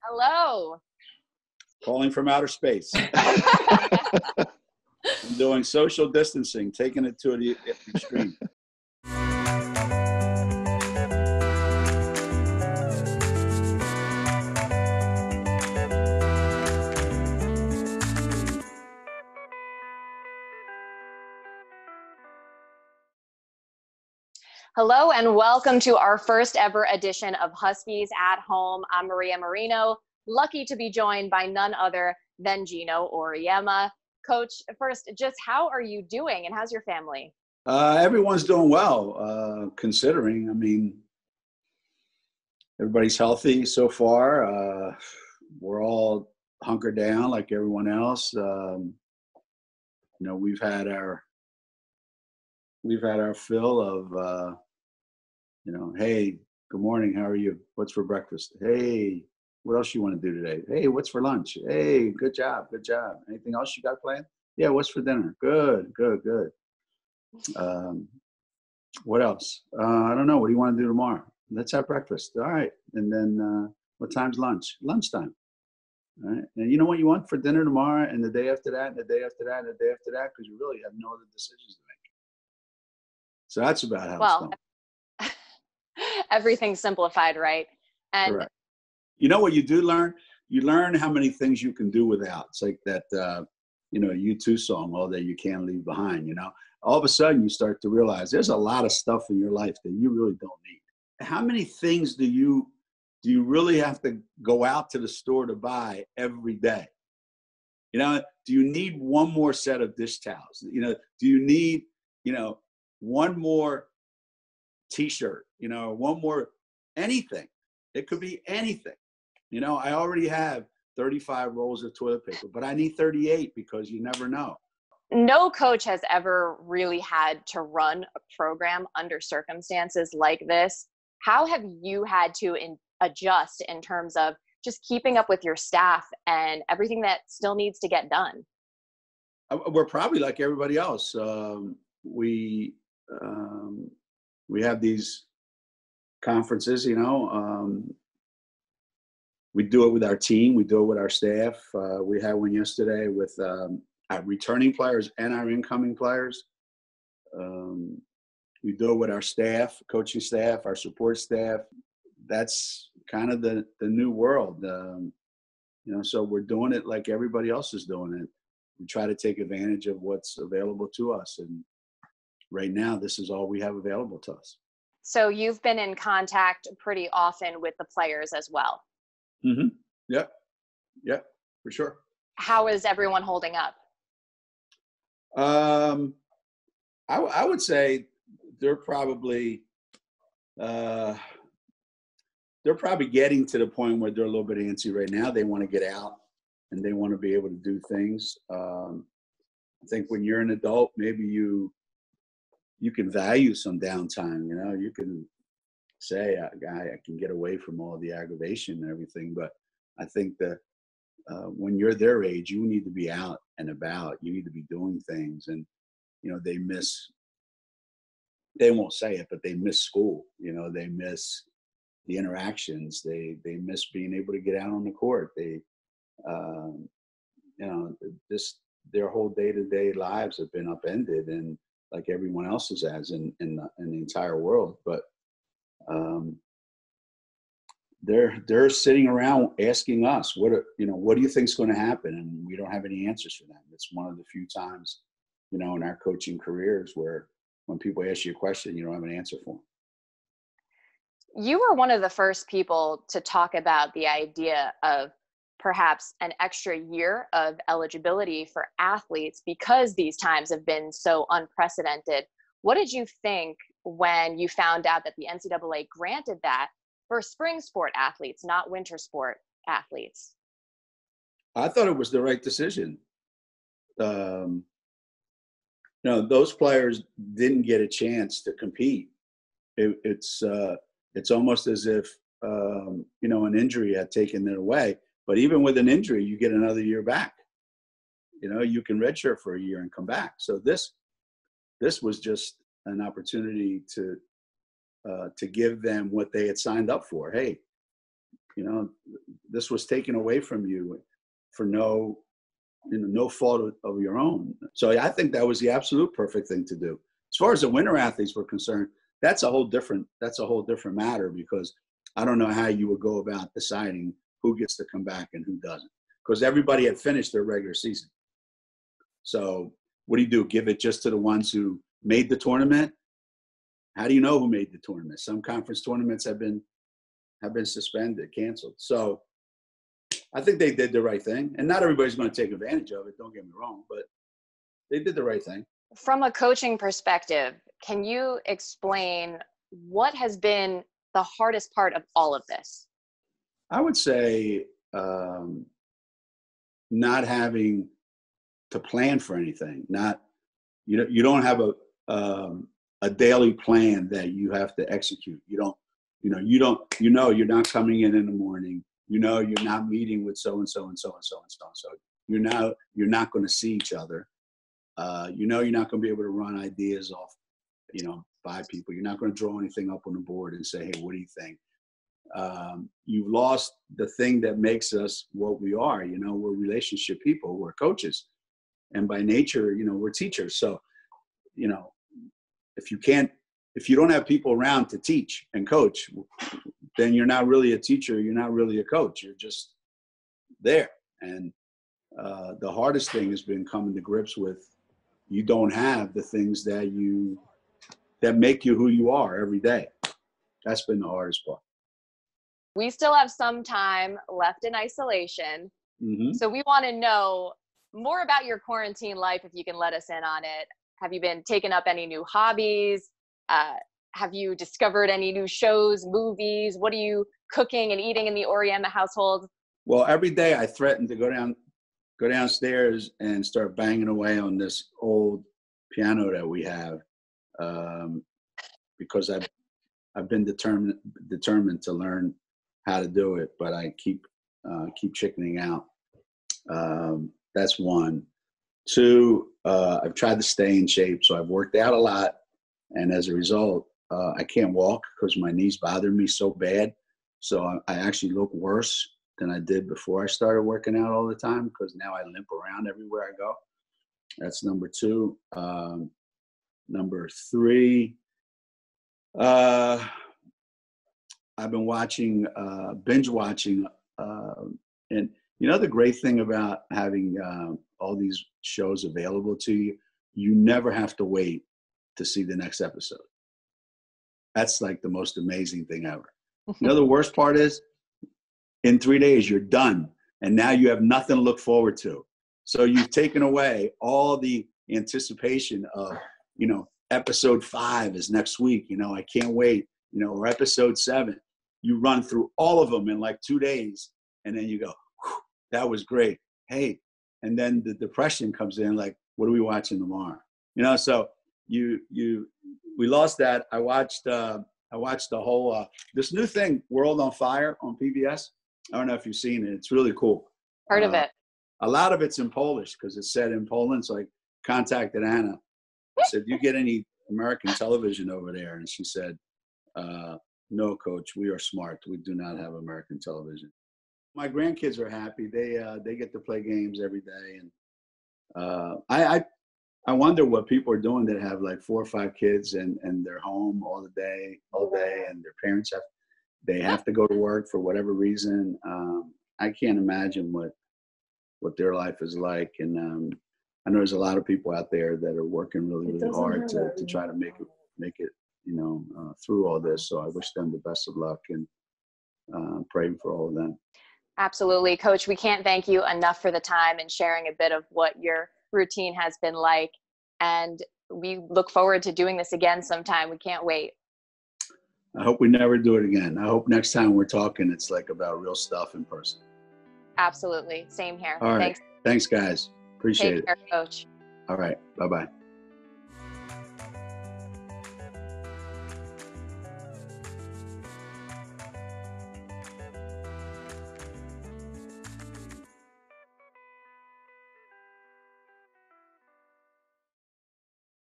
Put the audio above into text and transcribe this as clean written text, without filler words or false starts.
Hello. Calling from outer space. I'm doing social distancing, taking it to the extreme. Hello and welcome to our first ever edition of Huskies at Home. I'm Maria Marino, lucky to be joined by none other than Geno Auriemma. Coach, first, just how are you doing and how's your family? Everyone's doing well, considering. I mean, everybody's healthy so far. We're all hunkered down like everyone else. We've had our fill of, hey, good morning, how are you? What's for breakfast? Hey, what else you want to do today? Hey, what's for lunch? Hey, good job. Anything else you got planned? Yeah, what's for dinner? Good. What else? I don't know. What do you want to do tomorrow? Let's have breakfast. All right. And then what time's lunch? Lunchtime. All right. And you know what you want for dinner tomorrow and the day after that and the day after that and the day after that? Because you really have no other decisions to make. So that's about how it's going. Everything's simplified, right? And correct. You know what you do learn? You learn how many things you can do without. It's like that, U2 song, All That You Can't Leave Behind, All of a sudden you start to realize there's a lot of stuff in your life that you really don't need. How many things do you really have to go out to the store to buy every day? Do you need one more set of dish towels? Do you need, one more T-shirt, one more anything? It could be anything. I already have 35 rolls of toilet paper, but I need 38 because you never know. No coach has ever really had to run a program under circumstances like this. How have you had to adjust in terms of just keeping up with your staff and everything that still needs to get done? We're probably like everybody else. We have these conferences, we do it with our team. We do it with our staff. We had one yesterday with our returning players and our incoming players. We do it with our staff, coaching staff, our support staff. That's kind of the new world. So we're doing it like everybody else is doing it. We try to take advantage of what's available to us. And right now, this is all we have available to us. So you've been in contact pretty often with the players as well. Mm-hmm. Yep, for sure. How is everyone holding up? I would say they're probably getting to the point where they're a little bit antsy right now. They want to get out and they want to be able to do things. I think when you're an adult, maybe you can value some downtime. You can say, I can get away from all the aggravation and everything. But I think that when you're their age, you need to be out and about. You need to be doing things. And, they won't say it, but they miss school. They miss the interactions. They miss being able to get out on the court. Their whole day-to-day lives have been upended, and like everyone else's has in the entire world. But they're sitting around asking us, what do you think is going to happen? And we don't have any answers for them. It's one of the few times, in our coaching careers where when people ask you a question, you don't have an answer for them. You were one of the first people to talk about the idea of perhaps an extra year of eligibility for athletes because these times have been so unprecedented. What did you think when you found out that the NCAA granted that for spring sport athletes, not winter sport athletes? I thought it was the right decision. Those players didn't get a chance to compete. It's almost as if, an injury had taken it away. But even with an injury, you get another year back. You can redshirt for a year and come back. So this was just an opportunity to give them what they had signed up for. Hey, you know, this was taken away from you for no, you know, no fault of your own. So I think that was the absolute perfect thing to do. As far as the winter athletes were concerned, that's a whole different matter, because I don't know how you would go about deciding who gets to come back and who doesn't, because everybody had finished their regular season. So what do? Give it just to the ones who made the tournament? How do you know who made the tournament? Some conference tournaments have been suspended, canceled. So I think they did the right thing. And not everybody's going to take advantage of it, don't get me wrong, but they did the right thing. From a coaching perspective, can you explain what has been the hardest part of all of this? I would say not having to plan for anything. You don't have a daily plan that you have to execute. You're not coming in the morning. You're not meeting with so and so and so and so and so and so. You're not going to see each other. You're not going to be able to run ideas off, by people. You're not going to draw anything up on the board and say, hey, what do you think? You've lost the thing that makes us what we are. We're relationship people. We're coaches. And by nature, we're teachers. So, if you don't have people around to teach and coach, then you're not really a teacher. You're not really a coach. You're just there. And the hardest thing has been coming to grips with, you don't have the things that make you who you are every day. That's been the hardest part. We still have some time left in isolation. Mm-hmm. So we want to know more about your quarantine life, if you can let us in on it. Have you been taking up any new hobbies? Have you discovered any new shows, movies? What are you cooking and eating in the Auriemma household? Well, every day I threaten to go downstairs and start banging away on this old piano that we have, because I've been determined to learn how to do it, but I keep chickening out. That's one. Two, I've tried to stay in shape, so I've worked out a lot, and as a result, I can't walk because my knees bother me so bad. So I actually look worse than I did before I started working out all the time, because now I limp around everywhere I go. That's number two. Number three, I've been binge watching, and the great thing about having all these shows available to you, you never have to wait to see the next episode. That's like the most amazing thing ever. The worst part is, in 3 days, you're done. And now you have nothing to look forward to. So you've taken away all the anticipation of, episode 5 is next week. I can't wait, or episode 7. You run through all of them in like 2 days. And then you go, that was great. Hey, and then the depression comes in, like, what are we watching tomorrow? So we lost that. I watched the whole, this new thing, World on Fire on PBS. I don't know if you've seen it. It's really cool. Heard of it. A lot of it's in Polish because it's set in Poland. So I contacted Anna. I said, do you get any American television over there? And she said, no, coach, we are smart. We do not have American television. My grandkids are happy. They get to play games every day. And I wonder what people are doing that have like 4 or 5 kids and they're home all day, and their parents have to go to work for whatever reason. I can't imagine what their life is like. And I know there's a lot of people out there that are working really, really hard to try to make it, through all this. So I wish them the best of luck, and praying for all of them. Absolutely. Coach, we can't thank you enough for the time and sharing a bit of what your routine has been like. And we look forward to doing this again sometime. We can't wait. I hope we never do it again. I hope next time we're talking, it's like about real stuff in person. Absolutely. Same here. All right. Thanks, guys. Appreciate it. Take care, Coach. All right. Bye-bye.